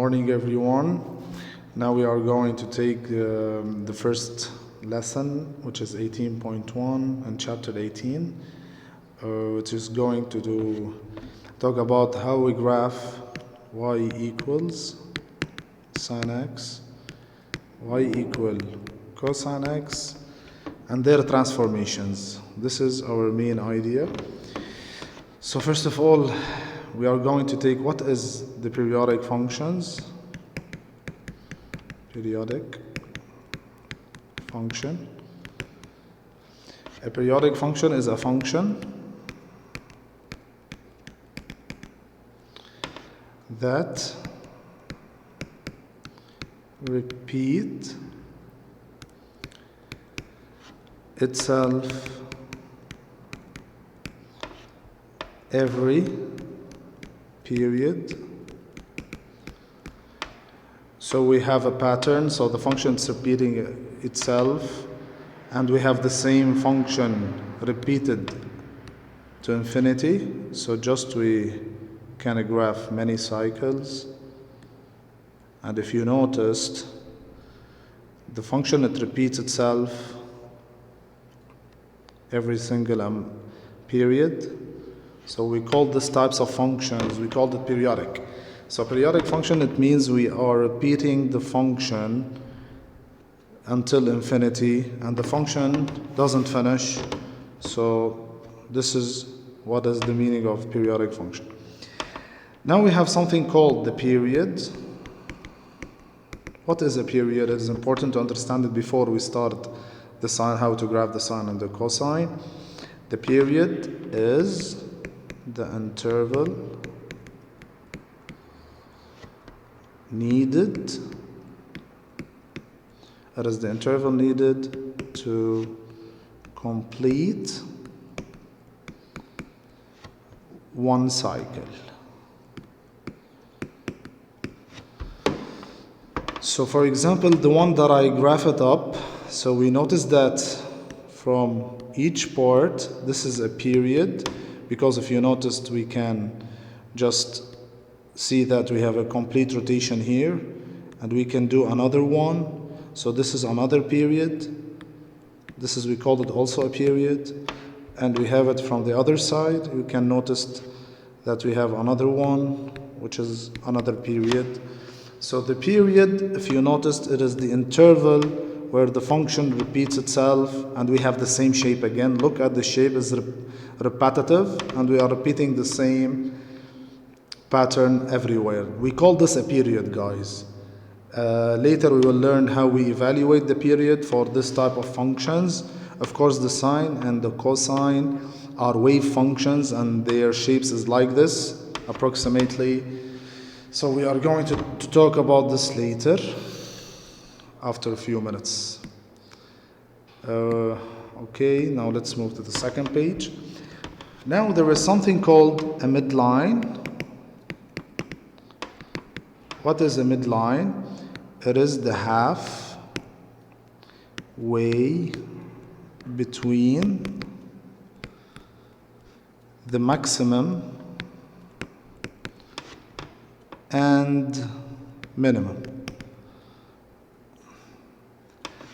morning, everyone. Now we are going to take the first lesson, which is 18.1 and chapter 18, which is going to talk about how we graph y equals sine x, y equal cosine x, and their transformations. This is our main idea. So first of all, we are going to take what is the periodic functions. Periodic function. A periodic function is a function that repeat itself every period. So we have a pattern, so the function is repeating itself, and we have the same function repeated to infinity. So just we can graph many cycles, and if you noticed, the function, it repeats itself every single period. So we call these types of functions, we call it periodic. So periodic function, it means we are repeating the function until infinity, and the function doesn't finish. So this is what is the meaning of periodic function. Now we have something called the period. What is a period? It is important to understand it before we start the sine, how to graph the sine and the cosine. The period is the interval needed. That is the interval needed to complete one cycle. So for example, the one that I graph it up, so we notice that from each part, this is a period, because if you noticed, we can just see that we have a complete rotation here, and we can do another one. So this is another period. This is, we call it also a period. And we have it from the other side. You can notice that we have another one, which is another period. So the period, if you noticed, it is the interval where the function repeats itself, and we have the same shape again. Look at the shape is repetitive, and we are repeating the same pattern everywhere. We call this a period, guys. Later we will learn how we evaluate the period for this type of functions. Of course, the sine and the cosine are wave functions, and their shapes is like this, approximately. So we are going to talk about this later, after a few minutes. Okay, now let's move to the second page. Now there is something called a midline. What is a midline? It is the half way between the maximum and minimum.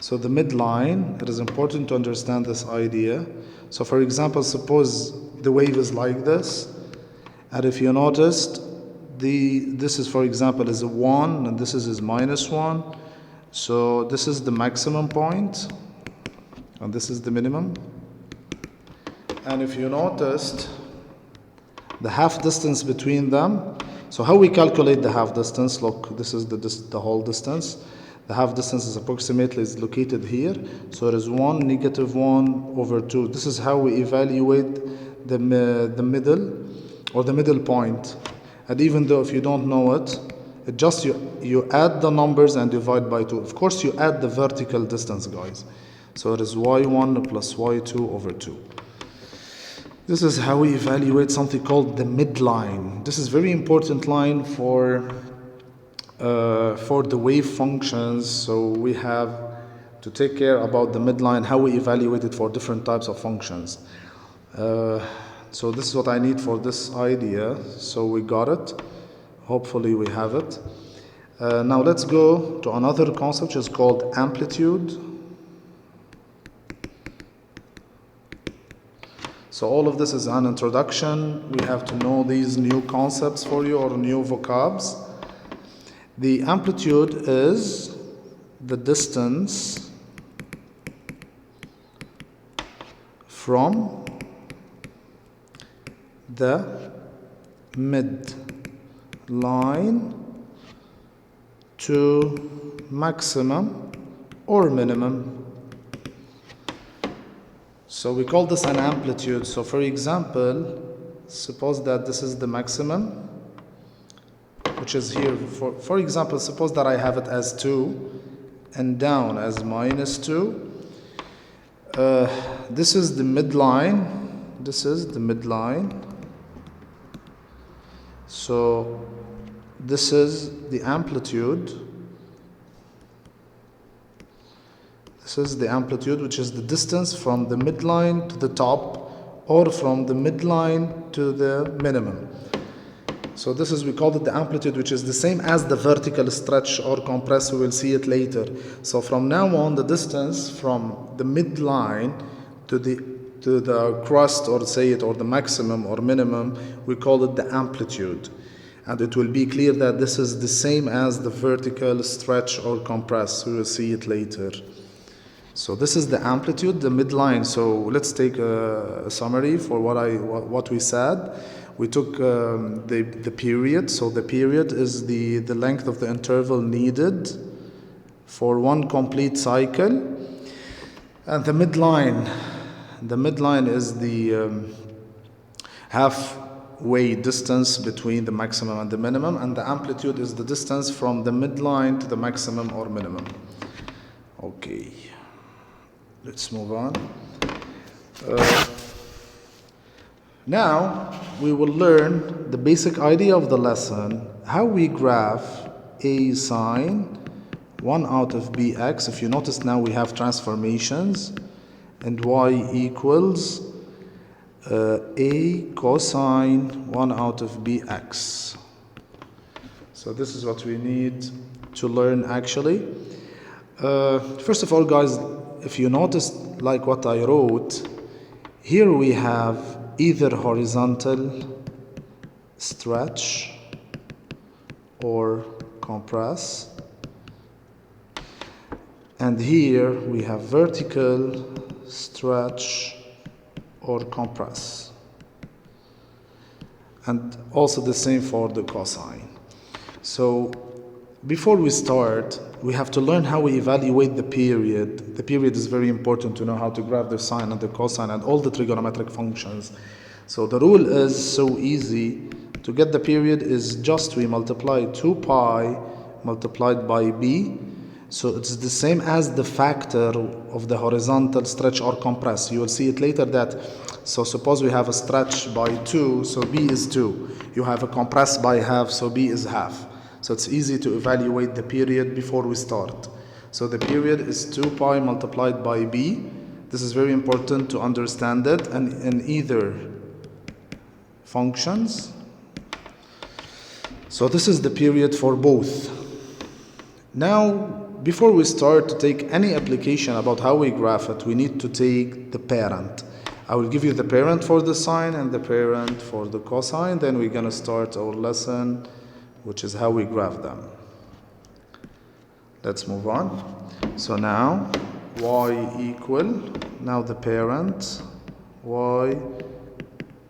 So the midline, it is important to understand this idea. So for example, suppose the wave is like this, and if you noticed, this is, for example, is a 1, and this is minus 1. So this is the maximum point, and this is the minimum. And if you noticed, the half distance between them, so how we calculate the half distance? Look, this is the whole distance. The half distance is approximately located here. So it is 1 negative 1 over 2. This is how we evaluate the middle, or the middle point. And even though if you don't know it, just you add the numbers and divide by 2. Of course, you add the vertical distance, guys. So it is y1 plus y2 over 2. This is how we evaluate something called the midline. This is very important line for the wave functions. So we have to take care about the midline, how we evaluate it for different types of functions. So this is what I need for this idea. So we got it. Hopefully we have it. Now let's go to another concept which is called amplitude. So all of this is an introduction. We have to know these new concepts for you, or new vocabs. The amplitude is the distance from the midline to maximum or minimum. So we call this an amplitude. So for example, suppose that this is the maximum, which is here. For example, suppose that I have it as 2 and down as -2. This is the midline. This is the midline. So this is the amplitude. This is the amplitude, which is the distance from the midline to the top, or from the midline to the minimum. So this is, we call it the amplitude, which is the same as the vertical stretch or compress. We will see it later. So from now on, the distance from the midline to the crust, or say it, or the maximum or minimum, we call it the amplitude. And it will be clear that this is the same as the vertical stretch or compress. We will see it later. So this is the amplitude, the midline. So let's take a summary for what we said. We took the period. So the period is the length of the interval needed for one complete cycle. And the midline is the halfway distance between the maximum and the minimum. And the amplitude is the distance from the midline to the maximum or minimum. Okay. Let's move on. Now we will learn the basic idea of the lesson, how we graph a sine 1 out of bx. If you notice, now we have transformations, and y equals a cosine 1 out of bx. So this is what we need to learn actually. First of all, guys, if you notice, like what I wrote, here we have either horizontal stretch or compress, and here we have vertical stretch or compress, and also the same for the cosine. So before we start, we have to learn how we evaluate the period. The period is very important to know how to graph the sine and the cosine and all the trigonometric functions. So the rule is so easy. To get the period is just we multiply 2 pi multiplied by b. So it's the same as the factor of the horizontal stretch or compress. You will see it later that, so suppose we have a stretch by 2, so b is 2. You have a compress by half, so b is half. So it's easy to evaluate the period before we start. So the period is 2 pi multiplied by b. This is very important to understand it, and in either functions. So this is the period for both. Now, before we start to take any application about how we graph it, we need to take the parent. I will give you the parent for the sine and the parent for the cosine. Then we're going to start our lesson, which is how we graph them. Let's move on. So now y equal, now the parent, y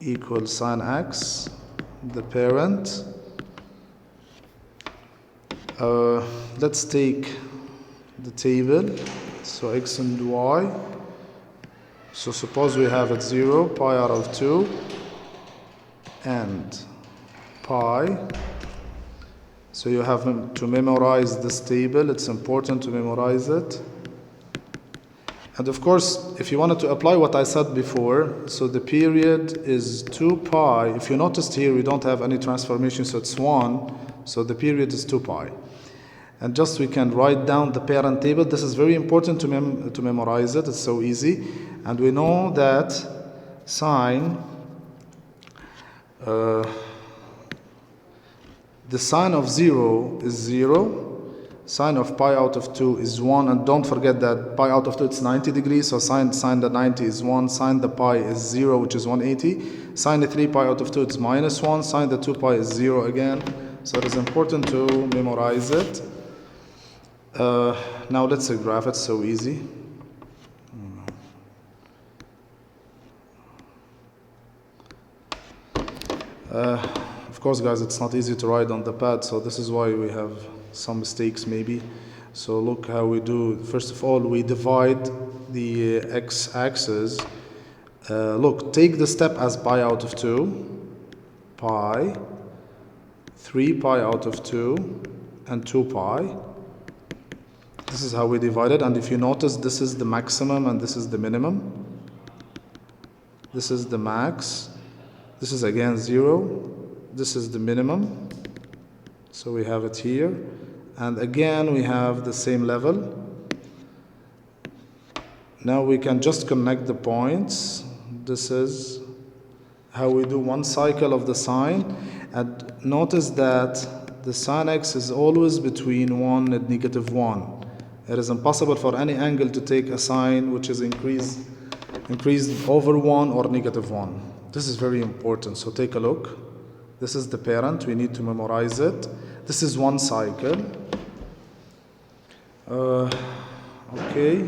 equals sine x, the parent. Let's take the table, so x and y. So suppose we have it 0, pi r of 2, and pi. So you have to memorize this table. It's important to memorize it. And of course, if you wanted to apply what I said before, so the period is 2 pi. If you noticed here, we don't have any transformation, so it's 1. So the period is 2 pi. And just we can write down the parent table. This is very important to memorize it. It's so easy. And we know that sine, the sine of 0 is 0. Sine of pi out of 2 is 1, and don't forget that pi out of 2 it's 90 degrees, so sine the 90 is 1, sine the pi is 0, which is 180, sine the 3 pi out of 2 it's minus 1, sine the 2 pi is 0 again, so it is important to memorize it. Now let's graph it, so easy. Of course, guys, it's not easy to write on the pad, so this is why we have some mistakes maybe. So look how we do. First of all, we divide the x-axis. Look, take the step as pi out of 2, pi, 3 pi out of 2, and 2 pi. This is how we divide it, and if you notice, this is the maximum and this is the minimum. This is the max. This is again 0. This is the minimum. So we have it here. And again, we have the same level. Now we can just connect the points. This is how we do one cycle of the sine. And notice that the sine x is always between 1 and negative 1. It is impossible for any angle to take a sine which is increased over 1 or negative 1. This is very important, so take a look. This is the parent, we need to memorize it. This is one cycle. Okay.